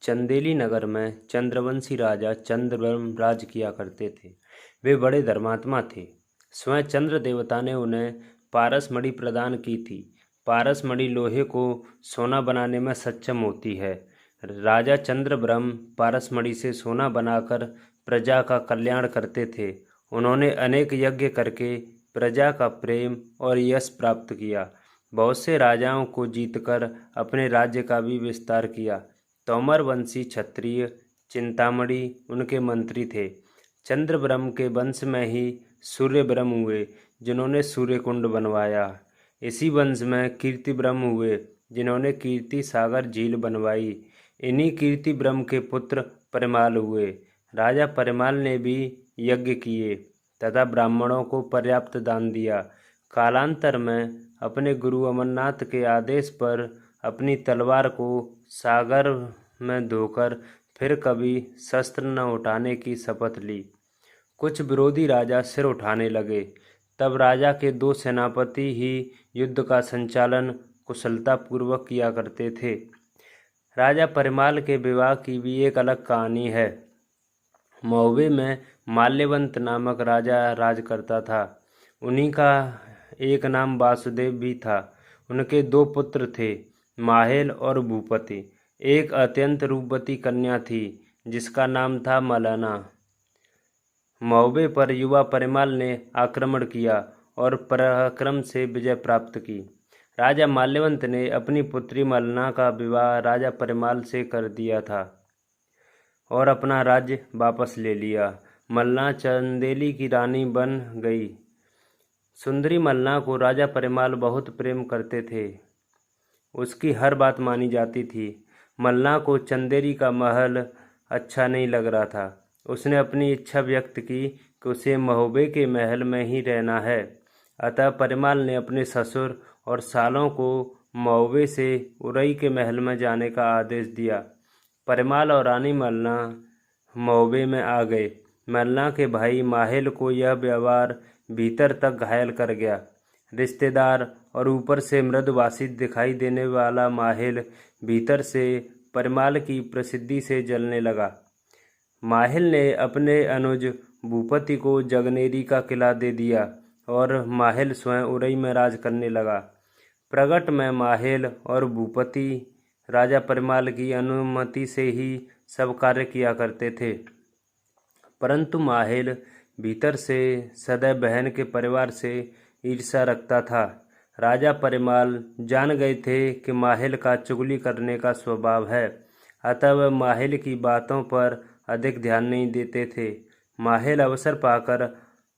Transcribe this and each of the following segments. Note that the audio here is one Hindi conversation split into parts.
चंदेली नगर में चंद्रवंशी राजा चंद्रब्रह्म राज किया करते थे। वे बड़े धर्मात्मा थे। स्वयं चंद्र देवता ने उन्हें पारस मणि प्रदान की थी। पारस मणि लोहे को सोना बनाने में सक्षम होती है। राजा चंद्रब्रह्म पारस मणि से सोना बनाकर प्रजा का कल्याण करते थे। उन्होंने अनेक यज्ञ करके प्रजा का प्रेम और यश प्राप्त किया। बहुत से राजाओं को जीतकर अपने राज्य का भी विस्तार किया। तोमर वंशी क्षत्रिय चिंतामणि उनके मंत्री थे। चंद्रब्रह्म के वंश में ही सूर्यब्रह्म हुए, जिन्होंने सूर्यकुंड बनवाया। इसी वंश में कीर्तिब्रह्म हुए, जिन्होंने कीर्ति सागर झील बनवाई। इन्हीं कीर्तिब्रह्म के पुत्र परिमाल हुए। राजा परिमाल ने भी यज्ञ किए तथा ब्राह्मणों को पर्याप्त दान दिया। कालांतर में अपने गुरु अमरनाथ के आदेश पर अपनी तलवार को सागर में धोकर फिर कभी शस्त्र न उठाने की शपथ ली। कुछ विरोधी राजा सिर उठाने लगे। तब राजा के 2 सेनापति ही युद्ध का संचालन कुशलतापूर्वक किया करते थे। राजा परिमाल के विवाह की भी एक अलग कहानी है। महोबे में माल्यवंत नामक राजा राज करता था। उन्हीं का एक नाम वासुदेव भी था। उनके 2 पुत्र थे, माहेल और भूपति। एक अत्यंत रूपवती कन्या थी जिसका नाम था मलाना। महोबे पर युवा परिमाल ने आक्रमण किया और पराक्रम से विजय प्राप्त की। राजा माल्यवंत ने अपनी पुत्री मलना का विवाह राजा परिमाल से कर दिया था और अपना राज्य वापस ले लिया। मलना चंदेली की रानी बन गई। सुंदरी मलना को राजा परिमाल बहुत प्रेम करते थे। उसकी हर बात मानी जाती थी। मलना को चंदेरी का महल अच्छा नहीं लग रहा था। उसने अपनी इच्छा व्यक्त की कि उसे महोबे के महल में ही रहना है। अतः परिमाल ने अपने ससुर और सालों को महोबे से उरई के महल में जाने का आदेश दिया। परिमाल और रानी मलना महोबे में आ गए। मलना के भाई माहेल को यह व्यवहार भीतर तक घायल कर गया। रिश्तेदार और ऊपर से मृदुभाषी दिखाई देने वाला माहेल भीतर से परिमाल की प्रसिद्धि से जलने लगा। माहेल ने अपने अनुज भूपति को जगनेरी का किला दे दिया और माहेल स्वयं उरई में राज करने लगा। प्रगट में माहेल और भूपति राजा परिमाल की अनुमति से ही सब कार्य किया करते थे, परंतु माहेल भीतर से सदैव बहन के परिवार से ईर्ष्या रखता था। राजा परिमाल जान गए थे कि माहेल का चुगली करने का स्वभाव है, अतः वह माहेल की बातों पर अधिक ध्यान नहीं देते थे। माहेल अवसर पाकर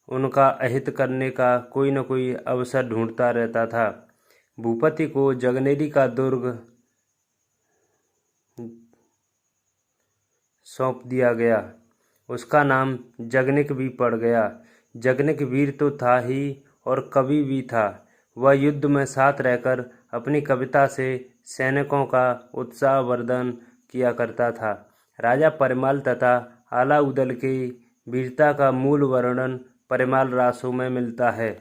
उनका अहित करने का कोई न कोई अवसर ढूंढता रहता था। भूपति को जगनेरी का दुर्ग सौंप दिया गया। उसका नाम जगनिक भी पड़ गया। जगनिक वीर तो था ही और कवि भी था। वह युद्ध में साथ रहकर अपनी कविता से सैनिकों का उत्साहवर्धन किया करता था। राजा परिमाल तथा अलाउद्दीन की वीरता का मूल वर्णन परिमाल रासों में मिलता है।